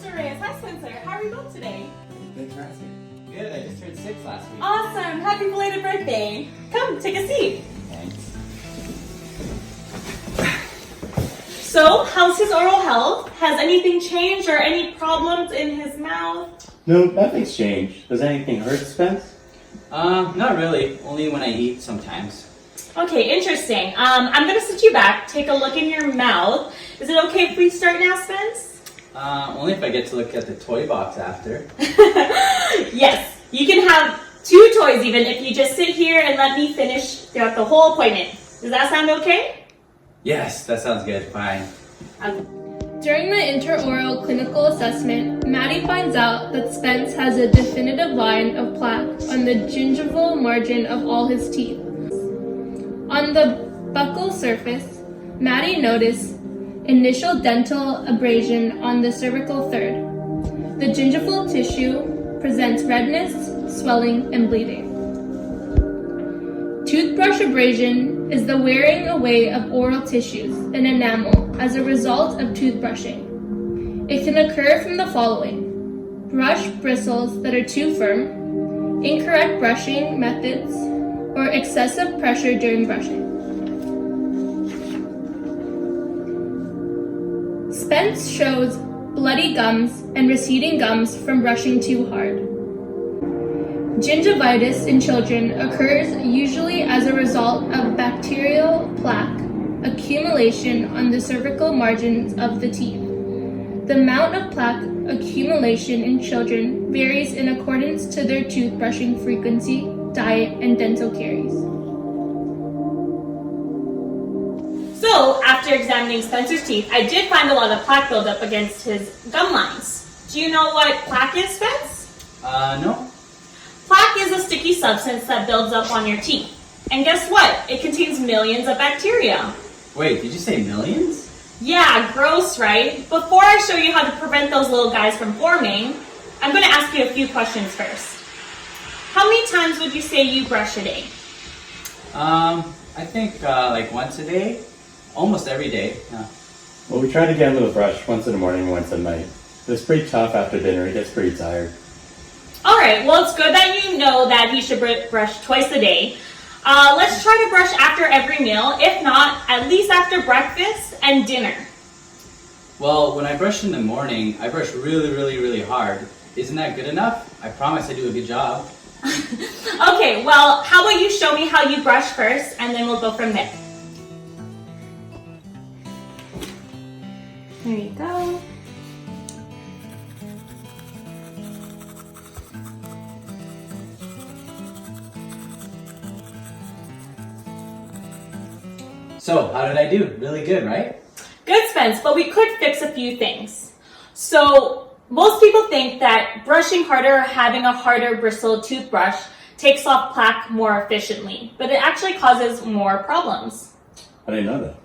Mr. Reyes. Hi, Spencer. How are you both today? Thanks for asking. Good, I just turned 6 last week. Awesome. Happy belated birthday. Come, take a seat. Thanks. So, how's his oral health? Has anything changed or any problems in his mouth? No, nothing's changed. Does anything hurt, Spence? Not really. Only when I eat sometimes. Okay, interesting. I'm gonna sit you back, take a look in your mouth. Is it okay if we start now, Spence? Only if I get to look at the toy box after. Yes, you can have 2 toys even if you just sit here and let me finish throughout the whole appointment. Does that sound okay? Yes, that sounds good. Fine. During the intraoral clinical assessment, Maddie finds out that Spence has a definitive line of plaque on the gingival margin of all his teeth. On the buccal surface, Maddie noticed initial dental abrasion on the cervical third. The gingival tissue presents redness, swelling, and bleeding. Toothbrush abrasion is the wearing away of oral tissues and enamel as a result of toothbrushing. It can occur from the following: brush bristles that are too firm, incorrect brushing methods, or excessive pressure during brushing. Spence shows bloody gums and receding gums from brushing too hard. Gingivitis in children occurs usually as a result of bacterial plaque accumulation on the cervical margins of the teeth. The amount of plaque accumulation in children varies in accordance to their toothbrushing frequency, diet, and dental caries. So, after examining Spencer's teeth, I did find a lot of plaque buildup against his gum lines. Do you know what plaque is, Spence? No. Plaque is a sticky substance that builds up on your teeth. And guess what? It contains millions of bacteria. Wait, did you say millions? Yeah, gross, right? Before I show you how to prevent those little guys from forming, I'm going to ask you a few questions first. How many times would you say you brush a day? I think like once a day. Almost every day. Yeah. Well, we try to get him to brush once in the morning, once at night. It's pretty tough after dinner. He gets pretty tired. All right, well, it's good that you know that he should brush twice a day. Let's try to brush after every meal. If not, at least after breakfast and dinner. Well, when I brush in the morning, I brush really hard. Isn't that good enough? I promise I do a good job. Okay, well, how about you show me how you brush first, and then we'll go from there. There you go. So, how did I do? Really good, right? Good, Spence, but we could fix a few things. So, most people think that brushing harder or having a harder bristled toothbrush takes off plaque more efficiently, but it actually causes more problems. I didn't know that.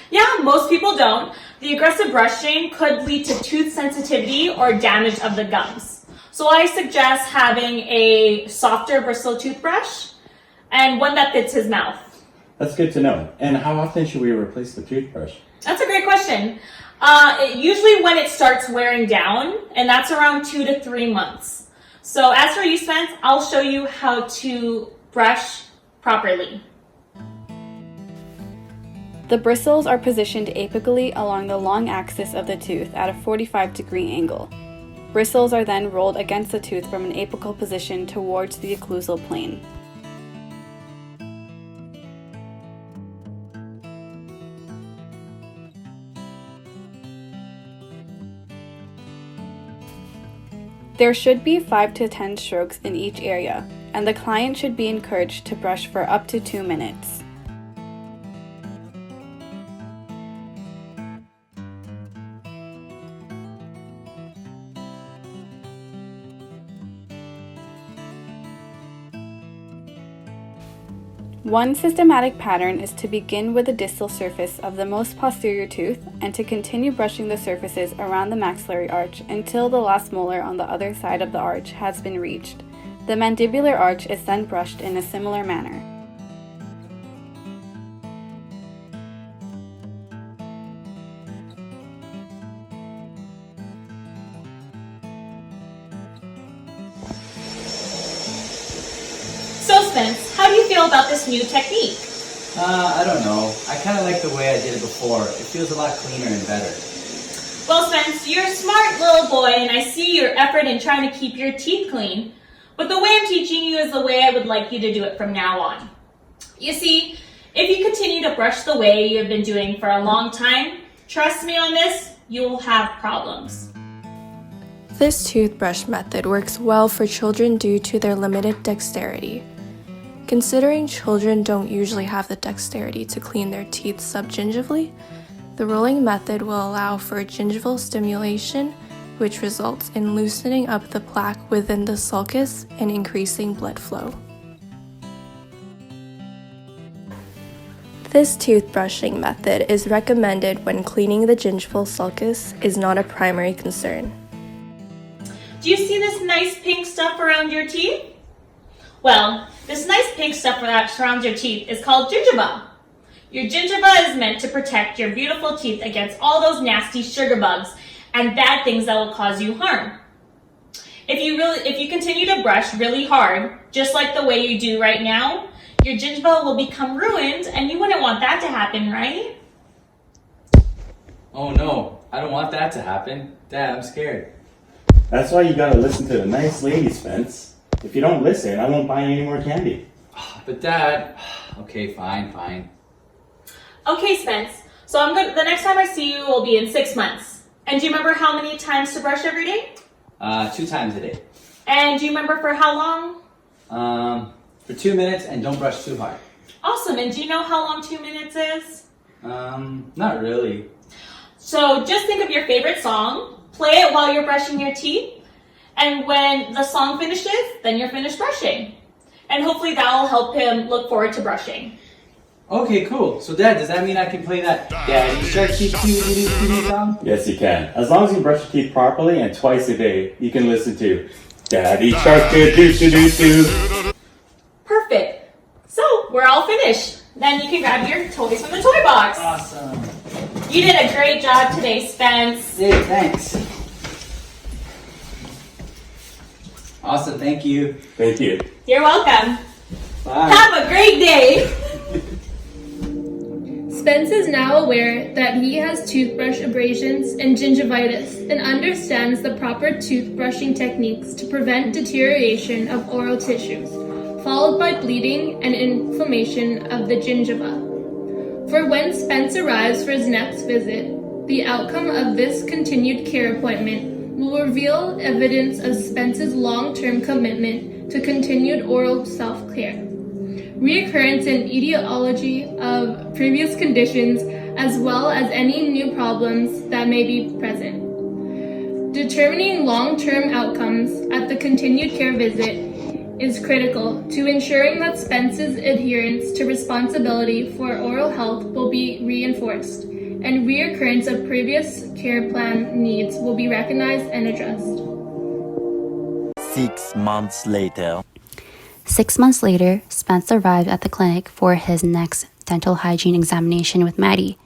Yeah, most people don't. The aggressive brushing could lead to tooth sensitivity or damage of the gums. So I suggest having a softer bristled toothbrush and one that fits his mouth. That's good to know. And how often should we replace the toothbrush? That's a great question. Usually when it starts wearing down, and that's around 2 to 3 months. So as for you, Spence, I'll show you how to brush properly. The bristles are positioned apically along the long axis of the tooth at a 45-degree angle. Bristles are then rolled against the tooth from an apical position towards the occlusal plane. There should be 5 to 10 strokes in each area, and the client should be encouraged to brush for up to 2 minutes. One systematic pattern is to begin with the distal surface of the most posterior tooth and to continue brushing the surfaces around the maxillary arch until the last molar on the other side of the arch has been reached. The mandibular arch is then brushed in a similar manner. Spence, how do you feel about this new technique? I don't know. I kind of like the way I did it before. It feels a lot cleaner and better. Well, Spence, you're a smart little boy, and I see your effort in trying to keep your teeth clean. But the way I'm teaching you is the way I would like you to do it from now on. You see, if you continue to brush the way you have been doing for a long time, trust me on this, you will have problems. This toothbrush method works well for children due to their limited dexterity. Considering children don't usually have the dexterity to clean their teeth subgingivally, the rolling method will allow for gingival stimulation, which results in loosening up the plaque within the sulcus and increasing blood flow. This toothbrushing method is recommended when cleaning the gingival sulcus is not a primary concern. Do you see this nice pink stuff around your teeth? Well, this nice pink stuff that surrounds your teeth is called gingiva. Your gingiva is meant to protect your beautiful teeth against all those nasty sugar bugs and bad things that will cause you harm. If you continue to brush really hard, just like the way you do right now, your gingiva will become ruined, and you wouldn't want that to happen, right? Oh no, I don't want that to happen. Dad, I'm scared. That's why you gotta listen to the nice lady, Spence. If you don't listen, I won't buy you any more candy. But Dad, okay, fine. Okay, Spence. So the next time I see you will be in 6 months. And do you remember how many times to brush every day? 2 times a day. And do you remember for how long? For 2 minutes, and don't brush too hard. Awesome. And do you know how long 2 minutes is? Not really. So just think of your favorite song, play it while you're brushing your teeth, and when the song finishes, then you're finished brushing. And hopefully that will help him look forward to brushing. Okay, cool. So Dad, does that mean I can play that Daddy Shark Teeth Doo song? Yes, you can. As long as you brush your teeth properly and twice a day, you can listen to Daddy Shark Doo Doo Doo Doo. Perfect. So we're all finished. Then you can grab your toys from the toy box. Awesome. You did a great job today, Spence. Hey, thanks. Awesome, thank you. Thank you. You're welcome. Bye. Have a great day. Spence is now aware that he has toothbrush abrasions and gingivitis and understands the proper toothbrushing techniques to prevent deterioration of oral tissues, followed by bleeding and inflammation of the gingiva. For when Spence arrives for his next visit, the outcome of this continued care appointment will reveal evidence of Spence's long-term commitment to continued oral self-care, reoccurrence and etiology of previous conditions, as well as any new problems that may be present. Determining long-term outcomes at the continued care visit is critical to ensuring that Spence's adherence to responsibility for oral health will be reinforced, and reoccurrence of previous care plan needs will be recognized and addressed. 6 months later. 6 months later, Spence arrived at the clinic for his next dental hygiene examination with Maddie.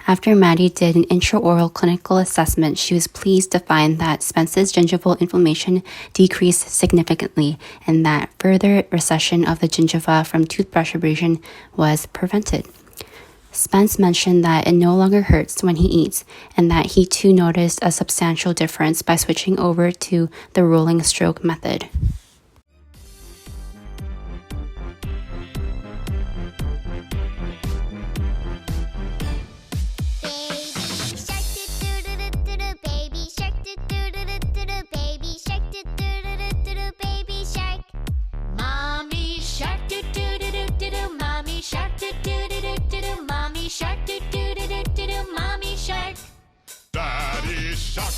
After Maddie did an intraoral clinical assessment, she was pleased to find that Spence's gingival inflammation decreased significantly and that further recession of the gingiva from toothbrush abrasion was prevented. Spence mentioned that it no longer hurts when he eats and that he too noticed a substantial difference by switching over to the rolling stroke method. Daddy shark,